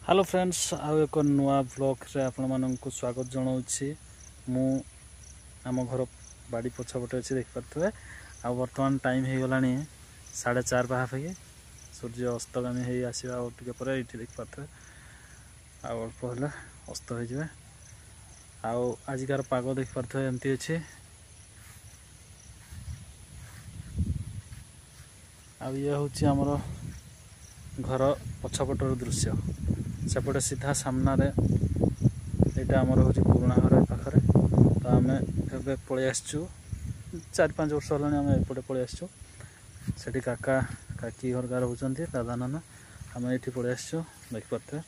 Hello friends आउ एक नुआ ब्लॉग रे आपण मानक स्वागत जनाऊँगी मु आम घर बाड़ी पछपटे अच्छी देखिपे आ बर्तमान टाइम हो गला 4:30 पाखापाखि सूर्य अस्तगामी हो आसवा और टे ये देखिपे अल्प है अस्त हो आजिकार पाग देखिपे एमती अच्छे ये हूँ आमर घर पछपटर दृश्य सेपटे सीधा सामने यहाँ आमर हूँ पुराणा घर पाखे तो आम ए पलि आसचु 4-5 वर्ष है आम एपटे पलि आसचु से काका काकी घर रोचे दादा नाना आम ये पलि आसचु देखिपे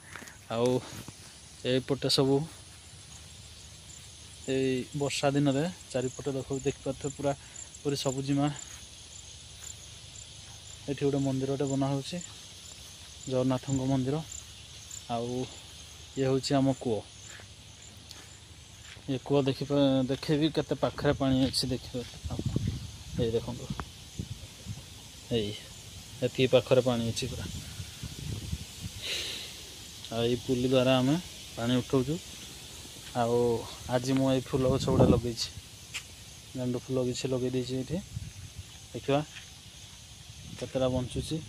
आउपटे सब वर्षा दिन में चारिपटे देखिपे पूरा पूरी सबुजिमा ये गोटे मंदिर बना हो जगन्नाथ मंदिर आउ ये हूँ आम कूओ ये कूओ देखे भी केते पाखरे पानी अच्छी देखिए ये देखो ये पाखरे पानी अच्छी पूरा आई पुली द्वारा आम पानी उठाऊँ आज मुझे फूल गछ गुड़ा लगे गेंडू फूल किसी लगे ये देखा केतरा बंचुची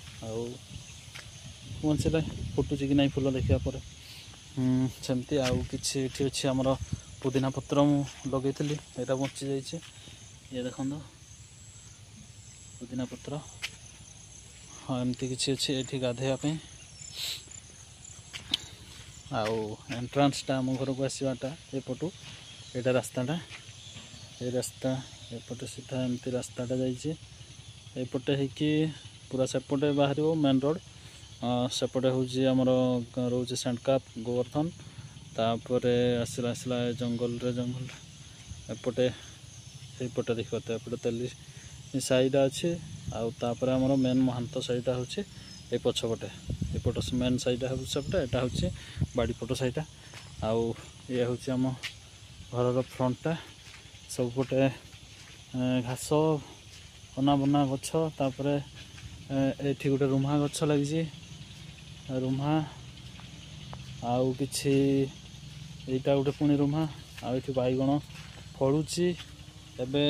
बंचले फुटुची कि नहीं फूल देखा सेमती आउ कि अच्छी आमर पुदीना पत्र लगे यहाँ बची जाइए ये देख पुदीना पत्र हाँ एमती किसी अच्छी ये गाधेवाई आउ एंट्रांसटा आम घर को आसवाटा एपटू यहाँ रास्ताटा ये रास्ता एपटे सीधा एमती रास्ताटा जापटे होकि पूरा सेपटे बाहर मेन रोड सेपटे हूँ आमर रोचे सेंटकाप गोवर्धन तापर आसला आसला जंगल एपटे यपटे देखते एपटे तेली साईटा अच्छे आउे आमर मेन महांत साईटा हूँ ये पछपटे एपट मेन साईटा हूँ सेपटे यहाँ हूँ बाड़ीपट साईटा आउ ये हूँ आम घर फ्रंटटा सबपटे घास अना बना गछ तापर ये गोटे रुम्हा गछ लगी रुम्हा आउ किछि एटा गोटे पुणी रुम्हा आउ ये बैगण फलुची एबे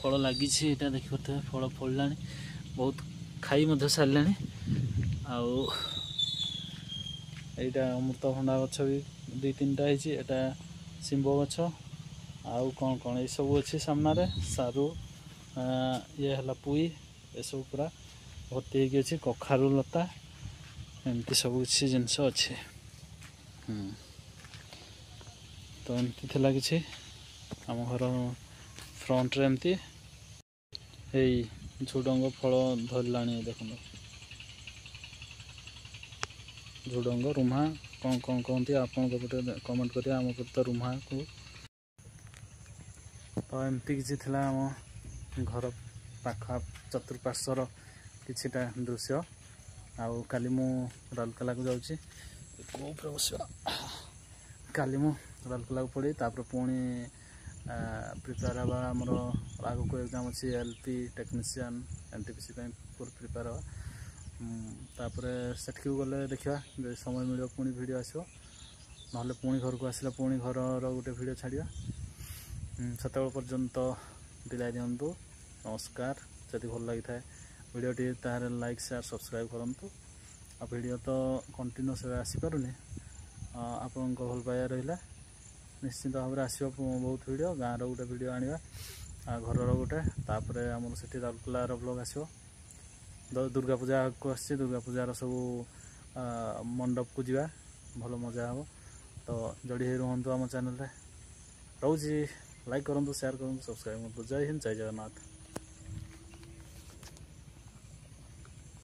फल लगी देखिए फल फलला बहुत खाई सारे आउ यहाँ अमृतभंडा गछ भी 2-3टा है शिंब गछ आउ कौन कौन ये सब अच्छे सामने सारू ये है पुई ये सब पूरा भर्ती अच्छे कखारू लता एमती सब किसी जिनस अच्छे तो एमती कि आम घर फ्रंट रे एमती झुडंग फल धरला देख झुडंग रुम्हा कौन कौन कहते आपटे कमेंट करें आम तो रुम्हा को तो एमती किसी आम घर पाखा चतुर्पार्श्वर किछिटा दृश्य आउ काली मु राउरकेला को जाऊँगी कोपरे बसवा काली मु राउरकेला को पड़ी तापर पुणी प्रिपेयर हवा आमर आग को एग्जाम अच्छी एलपी टेक्नीशियन एनटीपीसी प्रिपेयर हवा तापर सेठकी गले देखा समय मिल पुणी वीडियो आसो ना पुणी घर को आसला पुणी घर गोटे वीडियो छाड़िया सेत पर्यंत विदाय दिंतु नमस्कार जदि भल लगी था वीडियोटी तार लाइक शेयर सब्सक्राइब करूँ आ वीडियो तो कंटिन्यूस आसीपारूनी आपण भल पाया रहा निश्चिंत भाव में आसो बहुत वीडियो गाँव गोटे वीडियो आने घर गोटे तापर आम से राउरकेलार ब्लॉग आसो दुर्गा पूजा को आसी दुर्गा पूजार सब मंडप को जा भल मजा हे तो जोड़ी रुहतु आम चैनल रोजी लाइक करूँ शेयर करूँ सब्सक्राइब करूँ जय हिंद जय जगन्नाथ।